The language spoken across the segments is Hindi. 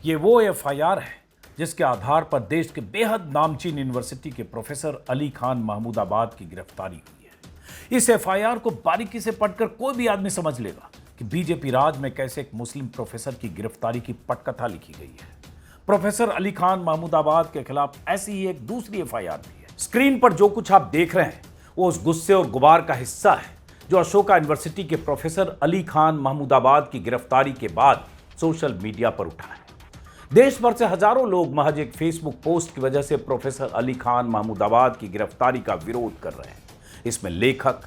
ये वो एफआईआर है जिसके आधार पर देश के बेहद नामचीन यूनिवर्सिटी के प्रोफेसर अली खान महमूदाबाद की गिरफ्तारी हुई है। इस एफआईआर को बारीकी से पढ़कर कोई भी आदमी समझ लेगा कि बीजेपी राज में कैसे एक मुस्लिम प्रोफेसर की गिरफ्तारी की पटकथा लिखी गई है। प्रोफेसर अली खान महमूदाबाद के खिलाफ ऐसी ही एक दूसरी एफआईआर भी है। स्क्रीन पर जो कुछ आप देख रहे हैं वो उस गुस्से और गुबार का हिस्सा है जो अशोका यूनिवर्सिटी के प्रोफेसर अली खान महमूदाबाद की गिरफ्तारी के बाद सोशल मीडिया पर उठा है। देश भर से हजारों लोग महज एक फेसबुक पोस्ट की वजह से प्रोफेसर अली खान महमूदाबाद की गिरफ्तारी का विरोध कर रहे हैं। इसमें लेखक,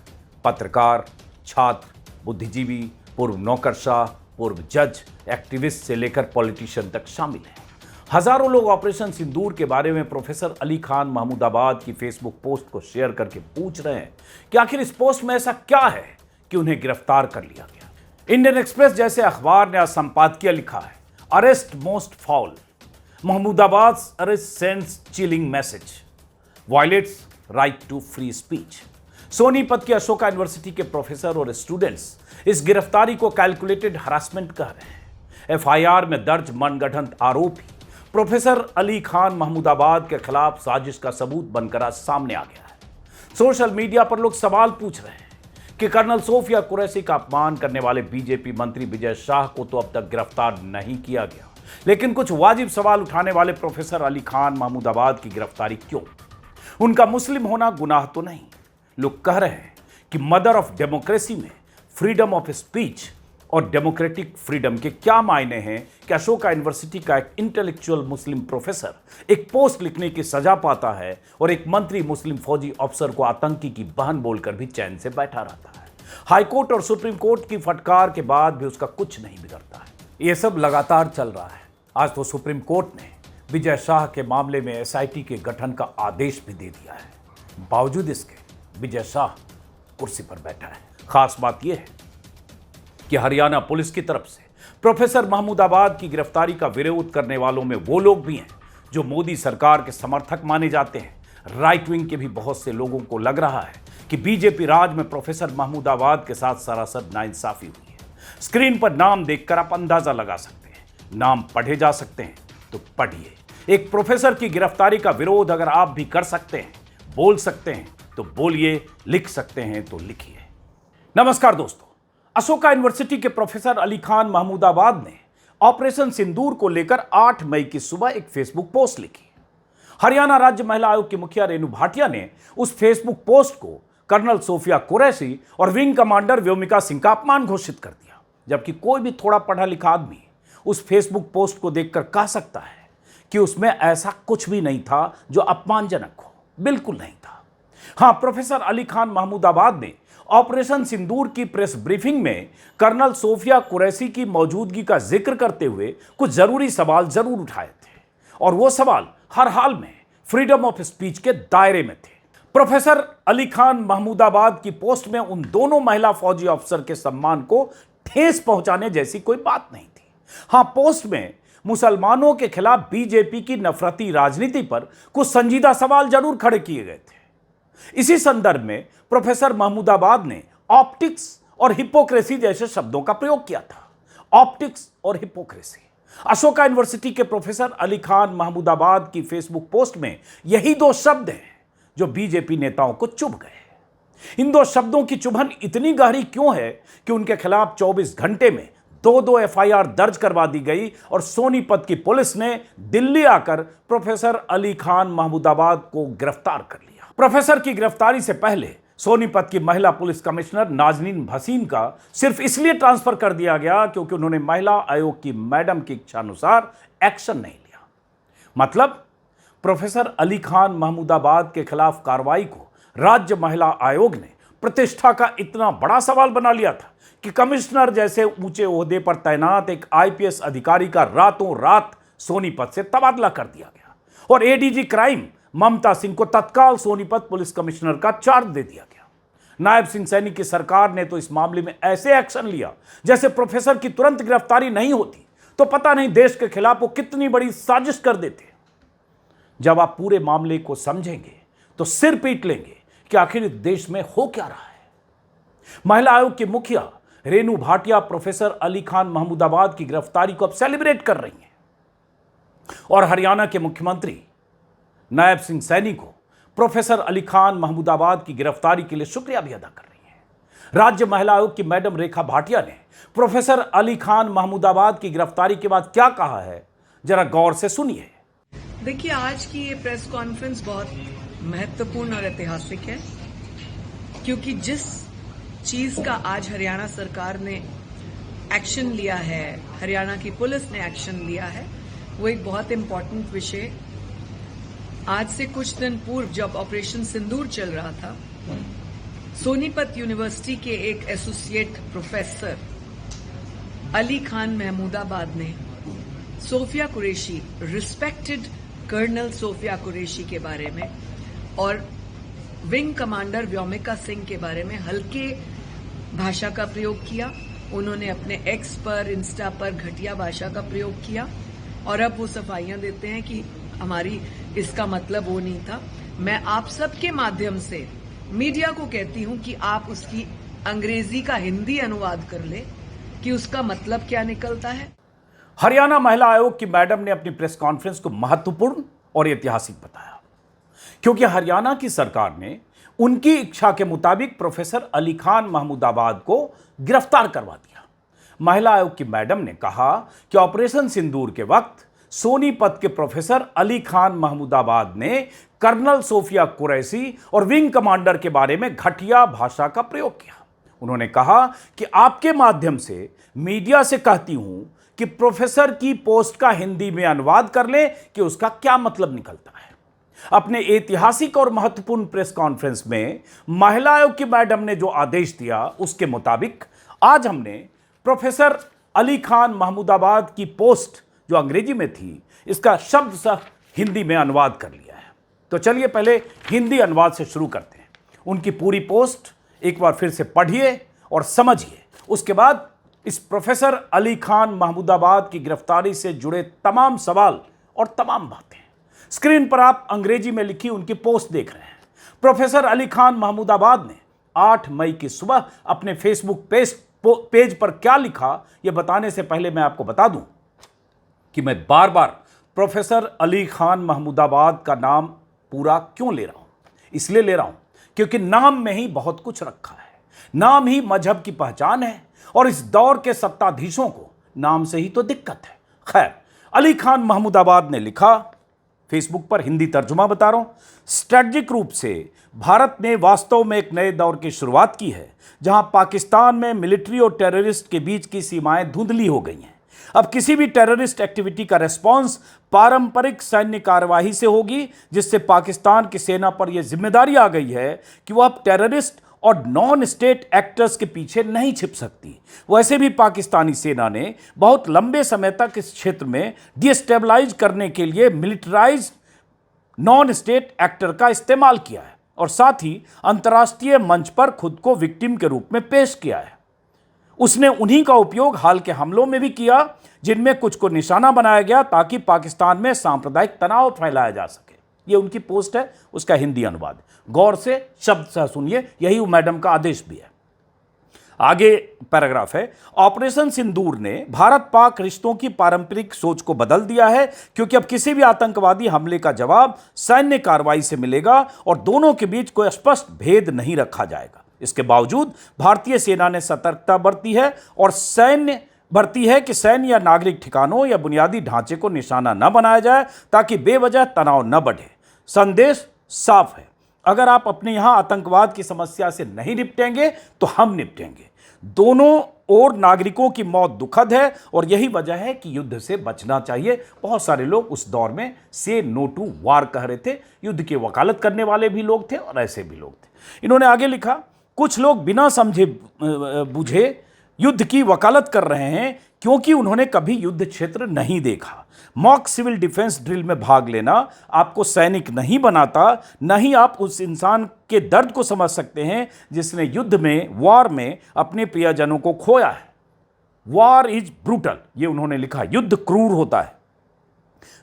पत्रकार, छात्र, बुद्धिजीवी, पूर्व नौकरशाह, पूर्व जज, एक्टिविस्ट से लेकर पॉलिटिशियन तक शामिल हैं। हजारों लोग ऑपरेशन सिंदूर के बारे में प्रोफेसर अली खान महमूदाबाद की फेसबुक पोस्ट को शेयर करके पूछ रहे हैं कि आखिर इस पोस्ट में ऐसा क्या है कि उन्हें गिरफ्तार कर लिया गया। इंडियन एक्सप्रेस जैसे अखबार ने आज संपादकीय लिखा है, arrest most foul, Mahmudabad arrest sends chilling message, violates right to free speech. Sonipat के अशोका यूनिवर्सिटी के प्रोफेसर और स्टूडेंट्स इस गिरफ्तारी को कैलकुलेटेड हरासमेंट कह रहे हैं। एफआईआर में दर्ज मनगढ़ंत आरोप ही प्रोफेसर अली खान महमूदाबाद के खिलाफ साजिश का सबूत बनकर आज सामने आ गया है। सोशल मीडिया पर लोग सवाल पूछ रहे हैं कि कर्नल सोफिया कुरैशी का अपमान करने वाले बीजेपी मंत्री विजय शाह को तो अब तक गिरफ्तार नहीं किया गया, लेकिन कुछ वाजिब सवाल उठाने वाले प्रोफेसर अली खान महमूदाबाद की गिरफ्तारी क्यों? उनका मुस्लिम होना गुनाह तो नहीं। लोग कह रहे हैं कि मदर ऑफ डेमोक्रेसी में फ्रीडम ऑफ स्पीच और डेमोक्रेटिक फ्रीडम के क्या मायने हैं कि अशोका यूनिवर्सिटी का एक इंटेलेक्चुअल मुस्लिम प्रोफेसर एक पोस्ट लिखने की सजा पाता है और एक मंत्री मुस्लिम फौजी अफसर को आतंकी की बहन बोलकर भी चैन से बैठा रहता है। हाईकोर्ट और सुप्रीम कोर्ट की फटकार के बाद भी उसका कुछ नहीं बिगड़ता है। यह सब लगातार चल रहा है। आज तो सुप्रीम कोर्ट ने विजय शाह के मामले में एसआईटी के गठन का आदेश भी दे दिया है। बावजूद इसके विजय शाह कुर्सी पर बैठा है। खास बात यह है कि हरियाणा पुलिस की तरफ से प्रोफेसर महमूदाबाद की गिरफ्तारी का विरोध करने वालों में वो लोग भी हैं जो मोदी सरकार के समर्थक माने जाते हैं। राइट विंग के भी बहुत से लोगों को लग रहा है कि बीजेपी राज में प्रोफेसर महमूदाबाद के साथ सरासर नाइंसाफी हुई है। स्क्रीन पर नाम देखकर आप अंदाजा लगा सकते हैं, नाम पढ़े जा सकते हैं तो पढ़िए। एक प्रोफेसर की गिरफ्तारी का विरोध अगर आप भी कर सकते हैं, बोल सकते हैं तो बोलिए, लिख सकते हैं तो लिखिए। नमस्कार दोस्तों, अशोका यूनिवर्सिटी के प्रोफेसर अली खान महमूदाबाद ने ऑपरेशन सिंदूर को लेकर 8 मई की सुबह एक फेसबुक पोस्ट लिखी। हरियाणा राज्य महिला आयोग की मुखिया रेणु भाटिया ने उस फेसबुक पोस्ट को कर्नल सोफिया कुरैशी और विंग कमांडर व्योमिका सिंह का अपमान घोषित कर दिया, जबकि कोई भी थोड़ा पढ़ा लिखा आदमी उस फेसबुक पोस्ट को देखकर कह सकता है कि उसमें ऐसा कुछ भी नहीं था जो अपमानजनक हो। बिल्कुल नहीं था। हां, प्रोफेसर अली खान महमूदाबाद ने ऑपरेशन सिंदूर की प्रेस ब्रीफिंग में कर्नल सोफिया कुरैशी की मौजूदगी का जिक्र करते हुए कुछ जरूरी सवाल जरूर उठाए थे और वो सवाल हर हाल में फ्रीडम ऑफ स्पीच के दायरे में थे। प्रोफेसर अली खान महमूदाबाद की पोस्ट में उन दोनों महिला फौजी अफसर के सम्मान को ठेस पहुंचाने जैसी कोई बात नहीं थी। हां, पोस्ट में मुसलमानों के खिलाफ बीजेपी की नफरती राजनीति पर कुछ संजीदा सवाल जरूर खड़े किए गए थे। इसी संदर्भ में प्रोफेसर महमूदाबाद ने ऑप्टिक्स और हिपोक्रेसी जैसे शब्दों का प्रयोग किया था। ऑप्टिक्स और हिपोक्रेसी। अशोका यूनिवर्सिटी के प्रोफेसर अली खान महमूदाबाद की फेसबुक पोस्ट में यही दो शब्द हैं जो बीजेपी नेताओं को चुभ गए। इन दो शब्दों की चुभन इतनी गहरी क्यों है कि उनके खिलाफ 24 घंटे में दो एफआईआर दर्ज करवा दी गई और सोनीपत की पुलिस ने दिल्ली आकर प्रोफेसर अली खान महमूदाबाद को गिरफ्तार कर लिया। प्रोफेसर की गिरफ्तारी से पहले सोनीपत की महिला पुलिस कमिश्नर नाजनीन भसीन का सिर्फ इसलिए ट्रांसफर कर दिया गया क्योंकि उन्होंने महिला आयोग की मैडम की इच्छा अनुसार एक्शन नहीं लिया। मतलब प्रोफेसर अली खान महमूदाबाद के खिलाफ कार्रवाई को राज्य महिला आयोग ने प्रतिष्ठा का इतना बड़ा सवाल बना लिया था कि कमिश्नर जैसे ऊंचे ओहदे पर तैनात एक आईपीएस अधिकारी का रातों रात सोनीपत से तबादला कर दिया गया और एडीजी क्राइम ममता सिंह को तत्काल सोनीपत पुलिस कमिश्नर का चार्ज दे दिया गया। नायब सिंह सैनी की सरकार ने तो इस मामले में ऐसे एक्शन लिया जैसे प्रोफेसर की तुरंत गिरफ्तारी नहीं होती तो पता नहीं देश के खिलाफ वो कितनी बड़ी साजिश कर देते। जब आप पूरे मामले को समझेंगे तो सिर पीट लेंगे कि आखिर इस देश में हो क्या रहा है। महिला आयोग की मुखिया रेणु भाटिया प्रोफेसर अली खान महमूदाबाद की गिरफ्तारी को अब सेलिब्रेट कर रही हैं। और हरियाणा के मुख्यमंत्री नायब सिंह सैनी को प्रोफेसर अली खान महमूदाबाद की गिरफ्तारी के लिए शुक्रिया भी अदा कर रही हैं। राज्य महिला आयोग की मैडम रेखा भाटिया ने प्रोफेसर अली खान महमूदाबाद की गिरफ्तारी के बाद क्या कहा है, जरा गौर से सुनिए। देखिए, आज की ये प्रेस कॉन्फ्रेंस बहुत महत्वपूर्ण और ऐतिहासिक है, क्योंकि जिस चीज का आज हरियाणा सरकार ने एक्शन लिया है, हरियाणा की पुलिस ने एक्शन लिया है, वो एक बहुत इम्पोर्टेंट विषय। आज से कुछ दिन पूर्व जब ऑपरेशन सिंदूर चल रहा था, सोनीपत यूनिवर्सिटी के एक एसोसिएट प्रोफेसर अली खान महमूदाबाद ने सोफिया कुरैशी, रिस्पेक्टेड कर्नल सोफिया कुरैशी के बारे में और विंग कमांडर व्योमिका सिंह के बारे में हल्के भाषा का प्रयोग किया। उन्होंने अपने एक्स पर, इंस्टा पर घटिया भाषा का प्रयोग किया और अब वो सफाइयां देते हैं कि हमारी इसका मतलब वो नहीं था। मैं आप सबके माध्यम से मीडिया को कहती हूं कि आप उसकी अंग्रेजी का हिंदी अनुवाद कर ले कि उसका मतलब क्या निकलता है। हरियाणा महिला आयोग की मैडम ने अपनी प्रेस कॉन्फ्रेंस को महत्वपूर्ण और ऐतिहासिक बताया, क्योंकि हरियाणा की सरकार ने उनकी इच्छा के मुताबिक प्रोफेसर अली खान महमूदाबाद को गिरफ्तार करवा दिया। महिला आयोग की मैडम ने कहा कि ऑपरेशन सिंदूर के वक्त सोनीपत के प्रोफेसर अली खान महमूदाबाद ने कर्नल सोफिया कुरैशी और विंग कमांडर के बारे में घटिया भाषा का प्रयोग किया। उन्होंने कहा कि आपके माध्यम से मीडिया से कहती हूं कि प्रोफेसर की पोस्ट का हिंदी में अनुवाद कर ले कि उसका क्या मतलब निकलता है। अपने ऐतिहासिक और महत्वपूर्ण प्रेस कॉन्फ्रेंस में महिला आयोग की मैडम ने जो आदेश दिया, उसके मुताबिक आज हमने प्रोफेसर अली खान महमूदाबाद की पोस्ट जो अंग्रेजी में थी, इसका शब्द सह हिंदी में अनुवाद कर लिया है। तो चलिए पहले हिंदी अनुवाद से शुरू करते हैं। उनकी पूरी पोस्ट एक बार फिर से पढ़िए और समझिए। उसके बाद इस प्रोफेसर अली खान महमूदाबाद की गिरफ्तारी से जुड़े तमाम सवाल और तमाम बातें स्क्रीन पर आप अंग्रेजी में लिखी उनकी पोस्ट देख रहे हैं। प्रोफेसर अली खान महमूदाबाद ने 8 मई की सुबह अपने फेसबुक पेज पर क्या लिखा, यह बताने से पहले मैं आपको बता दूं कि मैं बार बार प्रोफेसर अली खान महमूदाबाद का नाम पूरा क्यों ले रहा हूं। इसलिए ले रहा हूं क्योंकि नाम में ही बहुत कुछ रखा है। नाम ही मजहब की पहचान है और इस दौर के सत्ताधीशों को नाम से ही तो दिक्कत है। खैर, अली खान महमूदाबाद ने लिखा, फेसबुक पर हिंदी तर्जुमा बता रहा हूं। स्ट्रेटजिक रूप से भारत ने वास्तव में एक नए दौर की शुरुआत की है, जहां पाकिस्तान में मिलिट्री और टेररिस्ट के बीच की सीमाएं धुंधली हो गई हैं। अब किसी भी टेररिस्ट एक्टिविटी का रेस्पॉन्स पारंपरिक सैन्य कार्यवाही से होगी, जिससे पाकिस्तान की सेना पर यह जिम्मेदारी आ गई है कि वह अब टेररिस्ट और नॉन स्टेट एक्टर्स के पीछे नहीं छिप सकती। वैसे भी पाकिस्तानी सेना ने बहुत लंबे समय तक इस क्षेत्र में डिस्टेबलाइज करने के लिए मिलिटराइज नॉन स्टेट एक्टर का इस्तेमाल किया है और साथ ही अंतर्राष्ट्रीय मंच पर खुद को विक्टिम के रूप में पेश किया है। उसने उन्हीं का उपयोग हाल के हमलों में भी किया, जिनमें कुछ को निशाना बनाया गया ताकि पाकिस्तान में सांप्रदायिक तनाव फैलाया जा सके। ये उनकी पोस्ट है, उसका हिंदी अनुवाद गौर से शब्द से सुनिए, यही मैडम का आदेश भी है। आगे पैराग्राफ है, ऑपरेशन सिंदूर ने भारत पाक रिश्तों की पारंपरिक सोच को बदल दिया है, क्योंकि अब किसी भी आतंकवादी हमले का जवाब सैन्य कार्रवाई से मिलेगा और दोनों के बीच कोई स्पष्ट भेद नहीं रखा जाएगा। इसके बावजूद भारतीय सेना ने सतर्कता बरती है और कि सैन्य या नागरिक ठिकानों या बुनियादी ढांचे को निशाना न बनाया जाए, ताकि बेवजह तनाव न बढ़े। संदेश साफ है, अगर आप अपने यहां आतंकवाद की समस्या से नहीं निपटेंगे तो हम निपटेंगे। दोनों ओर नागरिकों की मौत दुखद है और यही वजह है कि युद्ध से बचना चाहिए। बहुत सारे लोग उस दौर में से नो टू वार कह रहे थे। युद्ध की वकालत करने वाले भी लोग थे और ऐसे भी लोग थे। इन्होंने आगे लिखा, कुछ लोग बिना समझे बुझे युद्ध की वकालत कर रहे हैं क्योंकि उन्होंने कभी युद्ध क्षेत्र नहीं देखा। मॉक सिविल डिफेंस ड्रिल में भाग लेना आपको सैनिक नहीं बनाता, न ही आप उस इंसान के दर्द को समझ सकते हैं जिसने युद्ध में, वॉर में अपने प्रियजनों को खोया है। वॉर इज ब्रूटल, ये उन्होंने लिखा, युद्ध क्रूर होता है।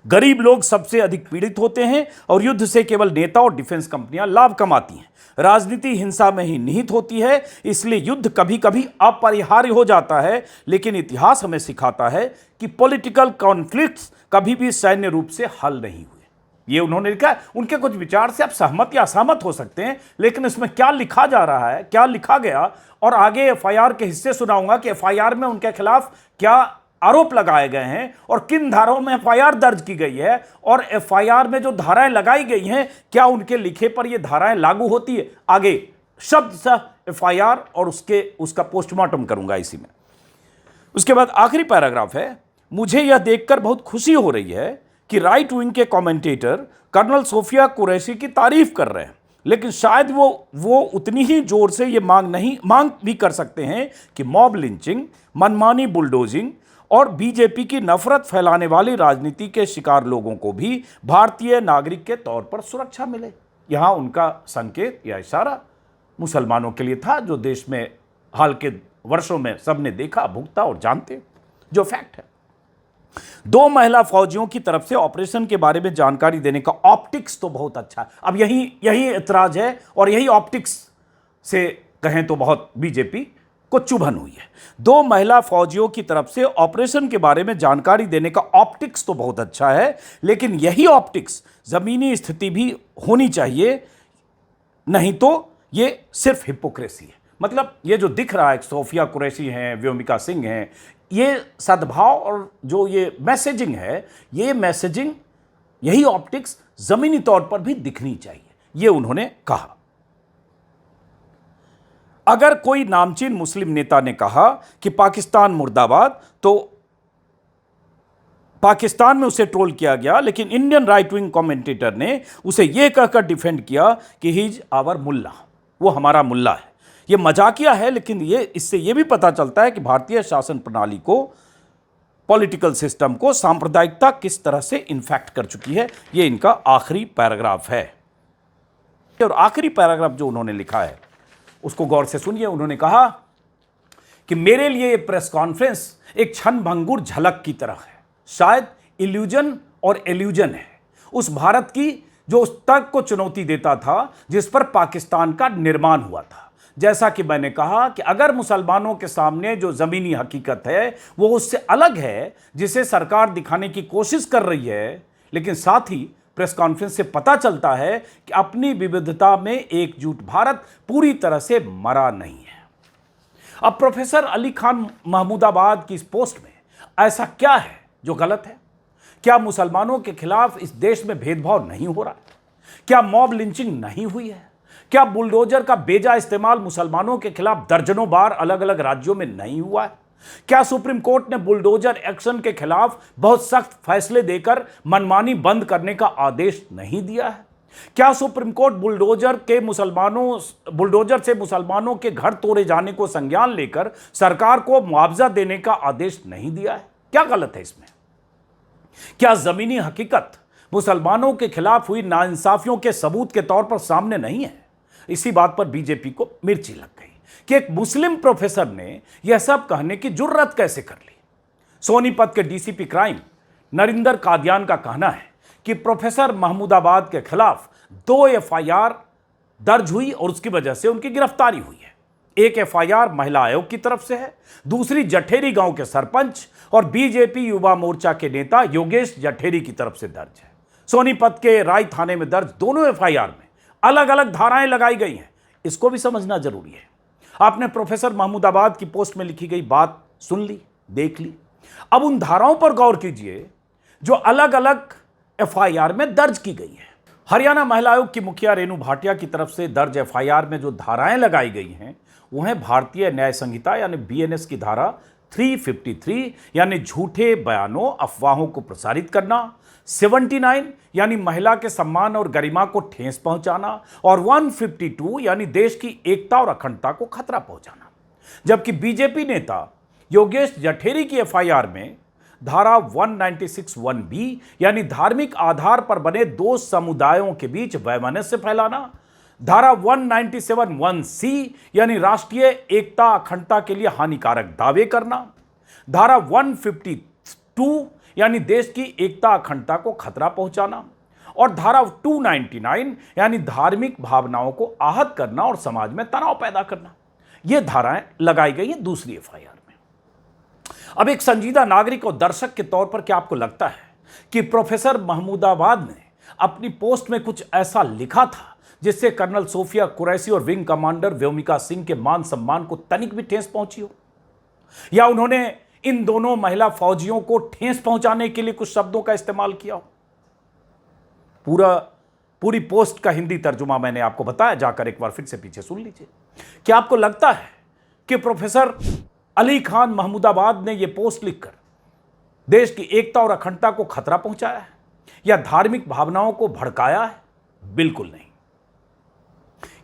गरीब लोग सबसे अधिक पीड़ित होते हैं और युद्ध से केवल नेता और डिफेंस कंपनियां लाभ कमाती हैं। राजनीति हिंसा में ही निहित होती है, इसलिए युद्ध कभी कभी अपरिहार्य हो जाता है, लेकिन इतिहास हमें सिखाता है कि पॉलिटिकल कॉन्फ्लिक्ट्स कभी भी सैन्य रूप से हल नहीं हुए। ये उन्होंने लिखा। उनके कुछ विचार से आप सहमत या असहमत हो सकते हैं, लेकिन इसमें क्या लिखा जा रहा है, क्या लिखा गया, और आगे एफआईआर के हिस्से सुनाऊंगा कि एफआईआर में उनके खिलाफ क्या आरोप लगाए गए हैं और किन धाराओं में एफआईआर दर्ज की गई है, और एफआईआर में जो धाराएं लगाई गई हैं क्या उनके लिखे पर ये धाराएं लागू होती है। आगे शब्द सा एफआईआर और उसका पोस्टमार्टम करूंगा इसी में। उसके बाद आखिरी पैराग्राफ है, मुझे यह देखकर बहुत खुशी हो रही है कि राइट विंग के कमेंटेटर कर्नल सोफिया कुरैशी की तारीफ कर रहे हैं, लेकिन शायद वो उतनी ही जोर से ये मांग भी कर सकते हैं कि मॉब लिंचिंग, मनमानी बुलडोजिंग और बीजेपी की नफरत फैलाने वाली राजनीति के शिकार लोगों को भी भारतीय नागरिक के तौर पर सुरक्षा मिले। यहां उनका संकेत या इशारा मुसलमानों के लिए था, जो देश में हाल के वर्षों में सबने देखा, भुगता और जानते, जो फैक्ट है। 2 महिला फौजियों की तरफ से ऑपरेशन के बारे में जानकारी देने का ऑप्टिक्स तो बहुत अच्छा है। अब यही एतराज है, और यही ऑप्टिक्स से कहें तो बहुत बीजेपी को चुभन हुई है। 2 महिला फौजियों की तरफ से ऑपरेशन के बारे में जानकारी देने का ऑप्टिक्स तो बहुत अच्छा है, लेकिन यही ऑप्टिक्स जमीनी स्थिति भी होनी चाहिए, नहीं तो ये सिर्फ हिपोक्रेसी है। मतलब ये जो दिख रहा है, सोफिया कुरैशी हैं, व्योमिका सिंह हैं, ये सद्भाव और जो ये मैसेजिंग है, ये मैसेजिंग, यही ऑप्टिक्स जमीनी तौर पर भी दिखनी चाहिए, ये उन्होंने कहा। अगर कोई नामचीन मुस्लिम नेता ने कहा कि पाकिस्तान मुर्दाबाद, तो पाकिस्तान में उसे ट्रोल किया गया, लेकिन इंडियन राइट विंग कमेंटेटर ने उसे यह कहकर डिफेंड किया कि ही इज आवर मुल्ला, वो हमारा मुल्ला है। यह मजाकिया है, लेकिन इससे यह भी पता चलता है कि भारतीय शासन प्रणाली को, पॉलिटिकल सिस्टम को सांप्रदायिकता किस तरह से इन्फेक्ट कर चुकी है। यह इनका आखिरी पैराग्राफ है। और आखिरी पैराग्राफ जो उन्होंने लिखा है उसको गौर से सुनिए। उन्होंने कहा कि मेरे लिए यह प्रेस कॉन्फ्रेंस एक क्षणभंगुर झलक की तरह है, शायद इल्यूजन और एल्यूजन है उस भारत की जो उस तर्क को चुनौती देता था जिस पर पाकिस्तान का निर्माण हुआ था। जैसा कि मैंने कहा कि अगर मुसलमानों के सामने जो जमीनी हकीकत है वो उससे अलग है, जिसे सरकार दिखाने की कोशिश कर रही है, लेकिन साथ ही प्रेस कॉन्फ्रेंस से पता चलता है कि अपनी विविधता में एकजुट भारत पूरी तरह से मरा नहीं है। अब प्रोफेसर अली खान महमूदाबाद की इस पोस्ट में ऐसा क्या है जो गलत है? क्या मुसलमानों के खिलाफ इस देश में भेदभाव नहीं हो रहा? क्या मॉब लिंचिंग नहीं हुई है? क्या बुलडोजर का बेजा इस्तेमाल मुसलमानों के खिलाफ दर्जनों बार अलग अलग राज्यों में नहीं हुआ है? क्या सुप्रीम कोर्ट ने बुलडोजर एक्शन के खिलाफ बहुत सख्त फैसले देकर मनमानी बंद करने का आदेश नहीं दिया है? क्या सुप्रीम कोर्ट बुलडोजर से मुसलमानों के घर तोड़े जाने को संज्ञान लेकर सरकार को मुआवजा देने का आदेश नहीं दिया है? क्या गलत है इसमें? क्या जमीनी हकीकत मुसलमानों के खिलाफ हुई नाइंसाफियों के सबूत के तौर पर सामने नहीं है? इसी बात पर बीजेपी को मिर्ची लग गई कि एक मुस्लिम प्रोफेसर ने यह सब कहने की जुर्रत कैसे कर ली। सोनीपत के डीसीपी क्राइम नरिंदर कादियान का कहना है कि प्रोफेसर महमूदाबाद के खिलाफ 2 एफआईआर दर्ज हुई और उसकी वजह से उनकी गिरफ्तारी हुई है। एक एफआईआर महिला आयोग की तरफ से है, दूसरी जठेरी गांव के सरपंच और बीजेपी युवा मोर्चा के नेता योगेश जठेरी की तरफ से दर्ज है। सोनीपत के राय थाने में दर्ज दोनों एफआईआर में अलग अलग धाराएं लगाई गई हैं, इसको भी समझना जरूरी है। आपने प्रोफेसर महमूदाबाद की पोस्ट में लिखी गई बात सुन ली, देख ली। अब उन धाराओं पर गौर कीजिए जो अलग अलग एफआईआर में दर्ज की गई है। हरियाणा महिला आयोग की मुखिया रेणु भाटिया की तरफ से दर्ज एफआईआर में जो धाराएं लगाई गई हैं वो है भारतीय न्याय संहिता यानी बीएनएस की धारा 353 यानी झूठे बयानों, अफवाहों को प्रसारित करना, 79 यानी महिला के सम्मान और गरिमा को ठेस पहुंचाना, और 152 यानी देश की एकता और अखंडता को खतरा पहुंचाना। जबकि बीजेपी नेता योगेश जठेरी की एफआईआर में धारा 1961B यानी धार्मिक आधार पर बने 2 समुदायों के बीच वैमनस्य फैलाना, धारा 1971C यानी राष्ट्रीय एकता अखंडता के लिए हानिकारक दावे करना, धारा 152 यानी देश की एकता अखंडता को खतरा पहुंचाना, और धारा 299 यानी धार्मिक भावनाओं को आहत करना और समाज में तनाव पैदा करना। यह धाराएं लगाई गई हैं दूसरी एफआईआर में। अब एक संजीदा नागरिक और दर्शक के तौर पर क्या आपको लगता है कि प्रोफेसर महमूदाबाद ने अपनी पोस्ट में कुछ ऐसा लिखा था जिससे कर्नल सोफिया कुरैशी और विंग कमांडर व्योमिका सिंह के मान सम्मान को तनिक भी ठेस पहुंची हो, या उन्होंने इन दोनों महिला फौजियों को ठेस पहुंचाने के लिए कुछ शब्दों का इस्तेमाल किया हो? पूरी पोस्ट का हिंदी तर्जुमा मैंने आपको बताया, जाकर एक बार फिर से पीछे सुन लीजिए। क्या आपको लगता है कि प्रोफेसर अली खान महमूदाबाद ने यह पोस्ट लिखकर देश की एकता और अखंडता को खतरा पहुंचाया है या धार्मिक भावनाओं को भड़काया है? बिल्कुल नहीं।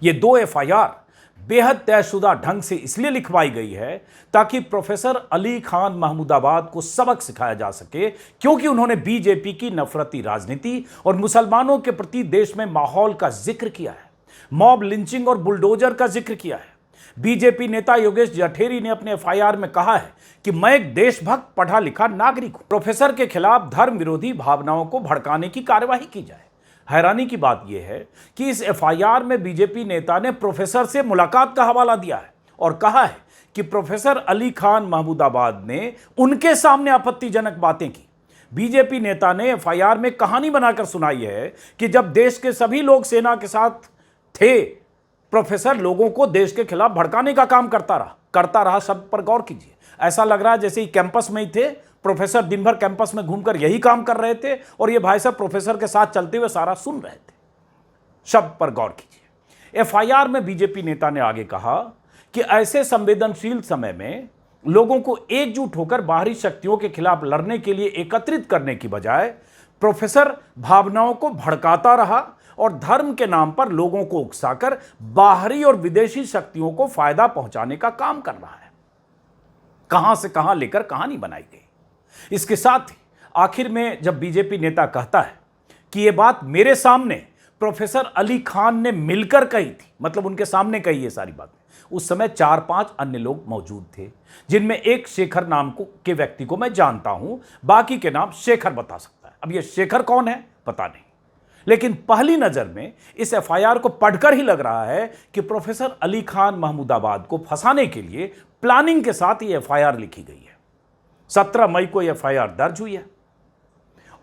ये दो एफआईआर बेहद तयशुदा ढंग से इसलिए लिखवाई गई है ताकि प्रोफेसर अली खान महमूदाबाद को सबक सिखाया जा सके, क्योंकि उन्होंने बीजेपी की नफरती राजनीति और मुसलमानों के प्रति देश में माहौल का जिक्र किया है, मॉब लिंचिंग और बुलडोजर का जिक्र किया है। बीजेपी नेता योगेश जठेरी ने अपने एफआईआर में कहा है कि मैं एक देशभक्त पढ़ा लिखा नागरिक हूं। प्रोफेसर के खिलाफ धर्म विरोधी भावनाओं को भड़काने की कार्यवाही की जाए। हैरानी की बात यह है कि इस एफआईआर में बीजेपी नेता ने प्रोफेसर से मुलाकात का हवाला दिया है और कहा है कि प्रोफेसर अली खान महमूदाबाद ने उनके सामने आपत्तिजनक बातें की। बीजेपी नेता ने एफआईआर में कहानी बनाकर सुनाई है कि जब देश के सभी लोग सेना के साथ थे, प्रोफेसर लोगों को देश के खिलाफ भड़काने का काम करता रहा। शब्द पर गौर कीजिए, ऐसा लग रहा है जैसे ही कैंपस में ही थे, प्रोफेसर दिन भर कैंपस में घूमकर यही काम कर रहे थे और ये भाई साहब प्रोफेसर के साथ चलते हुए सारा सुन रहे थे। शब्द पर गौर कीजिए। एफआईआर में बीजेपी नेता ने आगे कहा कि ऐसे संवेदनशील समय में लोगों को एकजुट होकर बाहरी शक्तियों के खिलाफ लड़ने के लिए एकत्रित करने की बजाय प्रोफेसर भावनाओं को भड़काता रहा और धर्म के नाम पर लोगों को उकसाकर बाहरी और विदेशी शक्तियों को फायदा पहुंचाने का काम कर रहा है। कहां से कहां लेकर कहानी बनाई गई। इसके साथ ही आखिर में जब बीजेपी नेता कहता है कि यह बात मेरे सामने प्रोफेसर अली खान ने मिलकर कही थी, मतलब उनके सामने कही ये सारी बातें, उस समय 4-5 अन्य लोग मौजूद थे, जिनमें एक शेखर नाम के व्यक्ति को मैं जानता हूं, बाकी के नाम शेखर बता सकता है। अब ये शेखर कौन है पता नहीं, लेकिन पहली नजर में इस एफआईआर को पढ़कर ही लग रहा है कि प्रोफेसर अली खान महमूदाबाद को फंसाने के लिए प्लानिंग के साथ ये एफआईआर लिखी गई है। 17 मई को यह एफआईआर दर्ज हुई है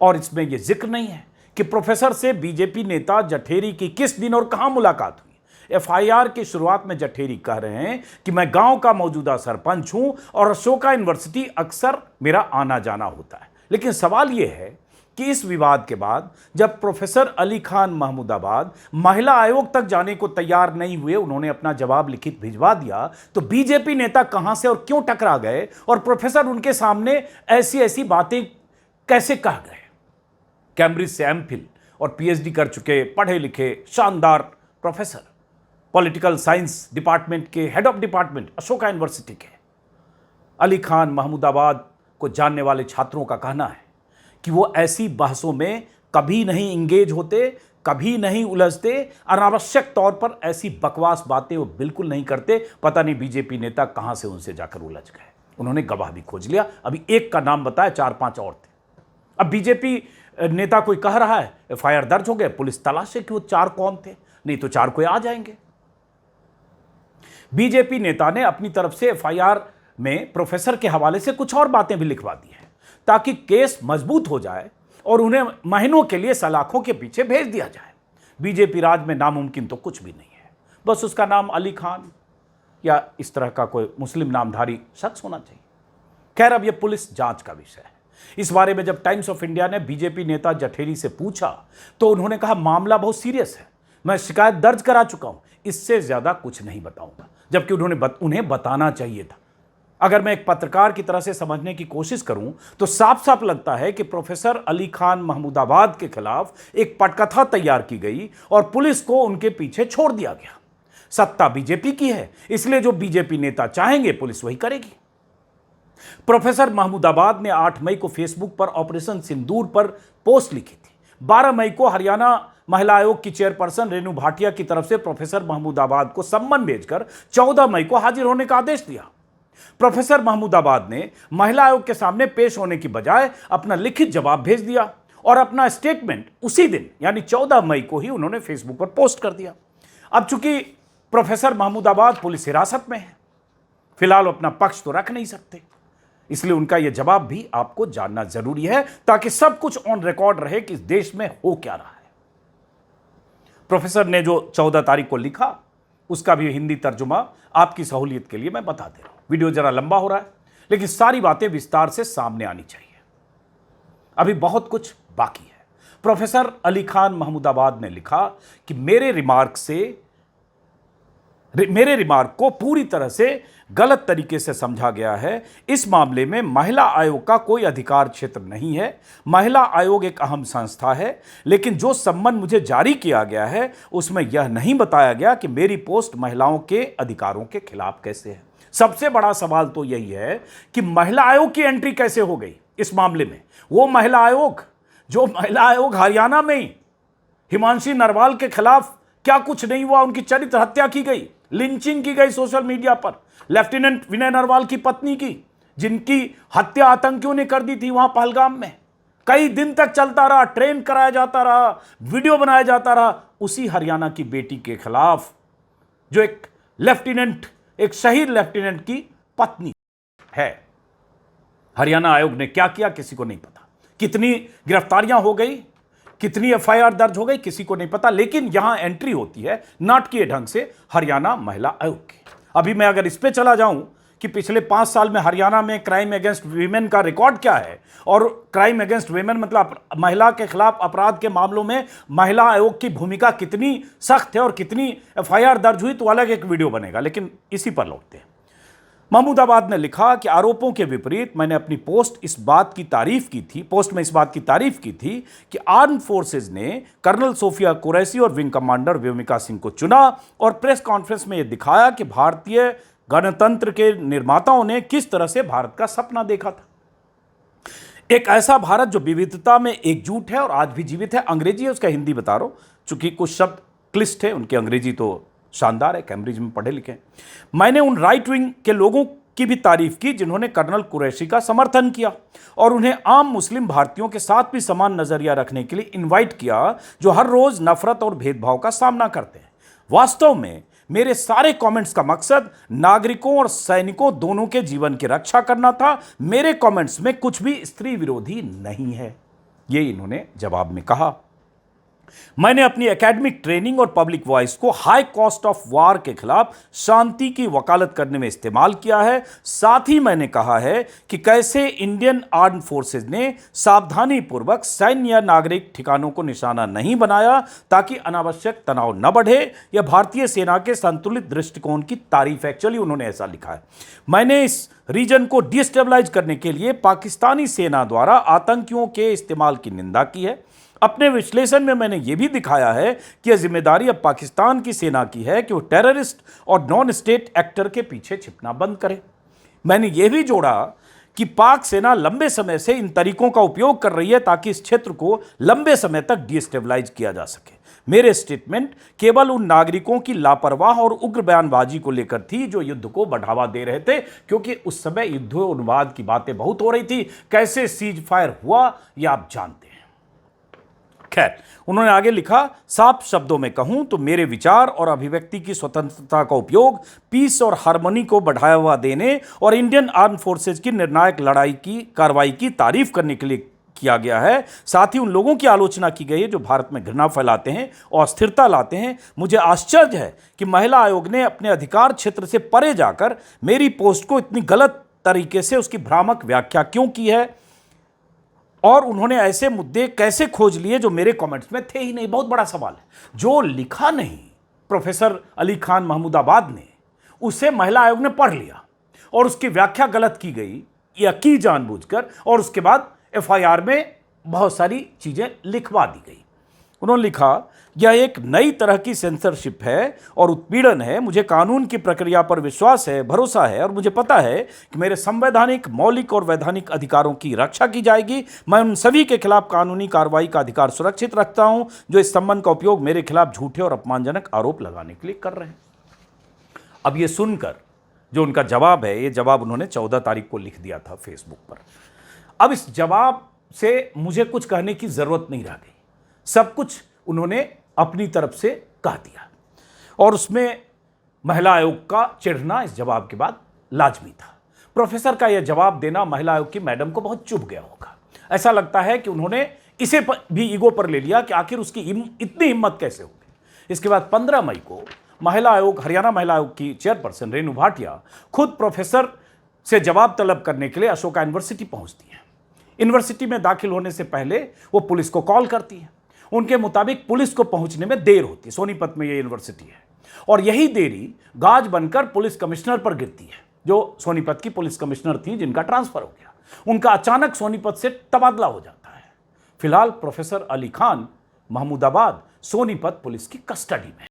और इसमें यह जिक्र नहीं है कि प्रोफेसर से बीजेपी नेता जठेरी की किस दिन और कहां मुलाकात हुई। एफआईआर की शुरुआत में जठेरी कह रहे हैं कि मैं गांव का मौजूदा सरपंच हूं और अशोका यूनिवर्सिटी अक्सर मेरा आना जाना होता है। लेकिन सवाल यह है कि इस विवाद के बाद जब प्रोफेसर अली खान महमूदाबाद महिला आयोग तक जाने को तैयार नहीं हुए, उन्होंने अपना जवाब लिखित भिजवा दिया, तो बीजेपी नेता कहां से और क्यों टकरा गए और प्रोफेसर उनके सामने ऐसी ऐसी बातें कैसे कह गए। कैम्ब्रिज से एमफिल और पीएचडी कर चुके पढ़े लिखे शानदार प्रोफेसर, पॉलिटिकल साइंस डिपार्टमेंट के head of department Ashoka university के अली खान महमूदाबाद को जानने वाले छात्रों का कहना है कि वो ऐसी बहसों में कभी नहीं इंगेज होते, कभी नहीं उलझते, अनावश्यक तौर पर ऐसी बकवास बातें वो बिल्कुल नहीं करते। पता नहीं बीजेपी नेता कहां से उनसे जाकर उलझ गए। उन्होंने गवाह भी खोज लिया, अभी एक का नाम बताया, 4-5 और थे। अब बीजेपी नेता कोई कह रहा है एफआईआर दर्ज हो गए, पुलिस तलाशे कि वो 4 कौन थे, नहीं तो 4 कोई आ जाएंगे। बीजेपी नेता ने अपनी तरफ से एफआईआर में प्रोफेसर के हवाले से कुछ और बातें भी लिखवा दी हैं ताकि केस मजबूत हो जाए और उन्हें महीनों के लिए सलाखों के पीछे भेज दिया जाए। बीजेपी राज में नामुमकिन तो कुछ भी नहीं है, बस उसका नाम अली खान या इस तरह का कोई मुस्लिम नामधारी शख्स होना चाहिए। खैर, अब यह पुलिस जांच का विषय है। इस बारे में जब टाइम्स ऑफ इंडिया ने बीजेपी नेता जठेरी से पूछा तो उन्होंने कहा मामला बहुत सीरियस है, मैं शिकायत दर्ज करा चुका हूं, इससे ज्यादा कुछ नहीं बताऊंगा। जबकि उन्हें बताना चाहिए था। अगर मैं एक पत्रकार की तरह से समझने की कोशिश करूं तो साफ साफ लगता है कि प्रोफेसर अली खान महमूदाबाद के खिलाफ एक पटकथा तैयार की गई और पुलिस को उनके पीछे छोड़ दिया गया। सत्ता बीजेपी की है, इसलिए जो बीजेपी नेता चाहेंगे पुलिस वही करेगी। प्रोफेसर महमूदाबाद ने 8 मई को फेसबुक पर ऑपरेशन सिंदूर पर पोस्ट लिखी थी। 12 मई को हरियाणा महिला आयोग की चेयरपर्सन रेणु भाटिया की तरफ से प्रोफेसर महमूदाबाद को सम्मन भेजकर 14 मई को हाजिर होने का आदेश दिया। प्रोफेसर महमूदाबाद ने महिला आयोग के सामने पेश होने की बजाय अपना लिखित जवाब भेज दिया और अपना स्टेटमेंट उसी दिन यानी 14 मई को ही उन्होंने फेसबुक पर पोस्ट कर दिया। अब चूंकि प्रोफेसर महमूदाबाद पुलिस हिरासत में है, फिलहाल अपना पक्ष तो रख नहीं सकते, इसलिए उनका यह जवाब भी आपको जानना जरूरी है ताकि सब कुछ ऑन रिकॉर्ड रहे कि इस देश में हो क्या रहा है। प्रोफेसर ने जो 14 तारीख को लिखा उसका भी हिंदी तर्जुमा आपकी सहूलियत के लिए मैं बता दे रहा हूं। वीडियो जरा लंबा हो रहा है लेकिन सारी बातें विस्तार से सामने आनी चाहिए, अभी बहुत कुछ बाकी है। प्रोफेसर अली खान महमूदाबाद ने लिखा कि मेरे रिमार्क को पूरी तरह से गलत तरीके से समझा गया है। इस मामले में महिला आयोग का कोई अधिकार क्षेत्र नहीं है। महिला आयोग एक अहम संस्था है, लेकिन जो सम्मन मुझे जारी किया गया है उसमें यह नहीं बताया गया कि मेरी पोस्ट महिलाओं के अधिकारों के खिलाफ कैसे है। सबसे बड़ा सवाल तो यही है कि महिला आयोग की एंट्री कैसे हो गई इस मामले में। वो महिला आयोग जो महिला आयोग हरियाणा में ही हिमांशी नरवाल के खिलाफ क्या कुछ नहीं हुआ, उनकी चरित्र हत्या की गई, लिंचिंग की गई सोशल मीडिया पर, लेफ्टिनेंट विनय नरवाल की पत्नी की, जिनकी हत्या आतंकियों ने कर दी थी वहां पहलगाम में। कई दिन तक चलता रहा, ट्रेन कराया जाता रहा, वीडियो बनाया जाता रहा। उसी हरियाणा की बेटी के खिलाफ जो एक शहीद लेफ्टिनेंट की पत्नी है, हरियाणा आयोग ने क्या किया किसी को नहीं पता। कितनी गिरफ्तारियां हो गई, कितनी एफआईआर दर्ज हो गई किसी को नहीं पता, लेकिन यहां एंट्री होती है नाटकीय ढंग से हरियाणा महिला आयोग की। अभी मैं अगर इस पे चला जाऊं कि पिछले 5 साल में हरियाणा में क्राइम अगेंस्ट वीमेन का रिकॉर्ड क्या है, और क्राइम अगेंस्ट वीमेन मतलब महिला के खिलाफ अपराध के मामलों में महिला आयोग की भूमिका कितनी सख्त है और कितनी एफआईआर दर्ज हुई, तो अलग एक वीडियो बनेगा। लेकिन इसी पर लौटते हैं। महमूदाबाद ने लिखा कि आरोपों के विपरीत मैंने अपनी पोस्ट में इस बात की तारीफ की थी कि आर्म फोर्सेज ने कर्नल सोफिया कुरैशी और विंग कमांडर व्योमिका सिंह को चुना और प्रेस कॉन्फ्रेंस में यह दिखाया कि भारतीय गणतंत्र के निर्माताओं ने किस तरह से भारत का सपना देखा था। एक ऐसा भारत जो विविधता में एकजुट है और आज भी जीवित है। अंग्रेजी है, उसका हिंदी बता रहा हूं चूंकि कुछ शब्द क्लिष्ट है, उनकी अंग्रेजी तो शानदार है, कैम्ब्रिज में पढ़े लिखे। मैंने उन राइट विंग के लोगों की भी तारीफ की जिन्होंने कर्नल कुरैशी का समर्थन किया और उन्हें आम मुस्लिम भारतीयों के साथ भी समान नजरिया रखने के लिए इनवाइट किया, जो हर रोज नफरत और भेदभाव का सामना करते हैं। वास्तव में मेरे सारे कमेंट्स का मकसद नागरिकों और सैनिकों दोनों के जीवन की रक्षा करना था। मेरे कमेंट्स में कुछ भी स्त्री विरोधी नहीं है, ये इन्होंने जवाब में कहा। मैंने अपनी एकेडमिक ट्रेनिंग और पब्लिक वॉइस को हाई कॉस्ट ऑफ वार के खिलाफ शांति की वकालत करने में इस्तेमाल किया है। साथ ही मैंने कहा है कि कैसे इंडियन आर्म फोर्सेज ने सावधानी पूर्वक सैन्य या नागरिक ठिकानों को निशाना नहीं बनाया ताकि अनावश्यक तनाव न बढ़े। यह भारतीय सेना के संतुलित दृष्टिकोण की तारीफ, एक्चुअली उन्होंने ऐसा लिखा है। मैंने इस रीजन को डिस्टेबलाइज करने के लिए पाकिस्तानी सेना द्वारा आतंकियों के इस्तेमाल की निंदा की है। अपने विश्लेषण में मैंने यह भी दिखाया है कि यह जिम्मेदारी अब पाकिस्तान की सेना की है कि वो टेररिस्ट और नॉन स्टेट एक्टर के पीछे छिपना बंद करे। मैंने यह भी जोड़ा कि पाक सेना लंबे समय से इन तरीकों का उपयोग कर रही है ताकि इस क्षेत्र को लंबे समय तक डिस्टेबलाइज किया जा सके। मेरे स्टेटमेंट केवल उन नागरिकों की लापरवाह और उग्र बयानबाजी को लेकर थी जो युद्ध को बढ़ावा दे रहे थे, क्योंकि उस समय युद्धोन्माद की बातें बहुत हो रही थी। कैसे सीज फायर हुआ यह आप जानते हैं। खैर, उन्होंने आगे लिखा, साफ शब्दों में कहूं तो मेरे विचार और अभिव्यक्ति की स्वतंत्रता का उपयोग पीस और हार्मनी को बढ़ावा देने और इंडियन आर्म फोर्सेज की निर्णायक कार्रवाई की तारीफ करने के लिए किया गया है। साथ ही उन लोगों की आलोचना की गई है जो भारत में घृणा फैलाते हैं और अस्थिरता लाते हैं। मुझे आश्चर्य है कि महिला आयोग ने अपने अधिकार क्षेत्र से परे जाकर मेरी पोस्ट को इतनी गलत तरीके से उसकी भ्रामक व्याख्या क्यों की है, और उन्होंने ऐसे मुद्दे कैसे खोज लिए जो मेरे कमेंट्स में थे ही नहीं। बहुत बड़ा सवाल है। जो लिखा नहीं प्रोफेसर अली खान महमूदाबाद ने, उसे महिला आयोग ने पढ़ लिया और उसकी व्याख्या गलत की गई या की जानबूझकर, और उसके बाद एफआईआर में बहुत सारी चीजें लिखवा दी गई। उन्होंने लिखा, यह एक नई तरह की सेंसरशिप है और उत्पीड़न है। मुझे कानून की प्रक्रिया पर विश्वास है, भरोसा है, और मुझे पता है कि मेरे संवैधानिक, मौलिक और वैधानिक अधिकारों की रक्षा की जाएगी। मैं उन सभी के खिलाफ कानूनी कार्रवाई का अधिकार सुरक्षित रखता हूं जो इस संबंध का उपयोग मेरे खिलाफ झूठे और अपमानजनक आरोप लगाने के लिए कर रहे हैं। अब यह सुनकर जो उनका जवाब है, ये जवाब उन्होंने 14 तारीख को लिख दिया था फेसबुक पर। अब इस जवाब से मुझे कुछ कहने की जरूरत नहीं रह गई, सब कुछ उन्होंने अपनी तरफ से कह दिया। और उसमें महिला आयोग का चिढ़ना इस जवाब के बाद लाजमी था। प्रोफेसर का यह जवाब देना महिला आयोग की मैडम को बहुत चुभ गया होगा। ऐसा लगता है कि उन्होंने इसे भी ईगो पर ले लिया कि आखिर उसकी इतनी हिम्मत कैसे हो गई। इसके बाद 15 मई को महिला आयोग, हरियाणा महिला आयोग की चेयरपर्सन रेणु भाटिया खुद प्रोफेसर से जवाब तलब करने के लिए अशोका यूनिवर्सिटी पहुंचती है। यूनिवर्सिटी में दाखिल होने से पहले वो पुलिस को कॉल करती है। उनके मुताबिक पुलिस को पहुंचने में देर होती है। सोनीपत में ये यूनिवर्सिटी है और यही देरी गाज बनकर पुलिस कमिश्नर पर गिरती है, जो सोनीपत की पुलिस कमिश्नर थी, जिनका ट्रांसफर हो गया। उनका अचानक सोनीपत से तबादला हो जाता है। फिलहाल प्रोफेसर अली खान महमूदाबाद सोनीपत पुलिस की कस्टडी में।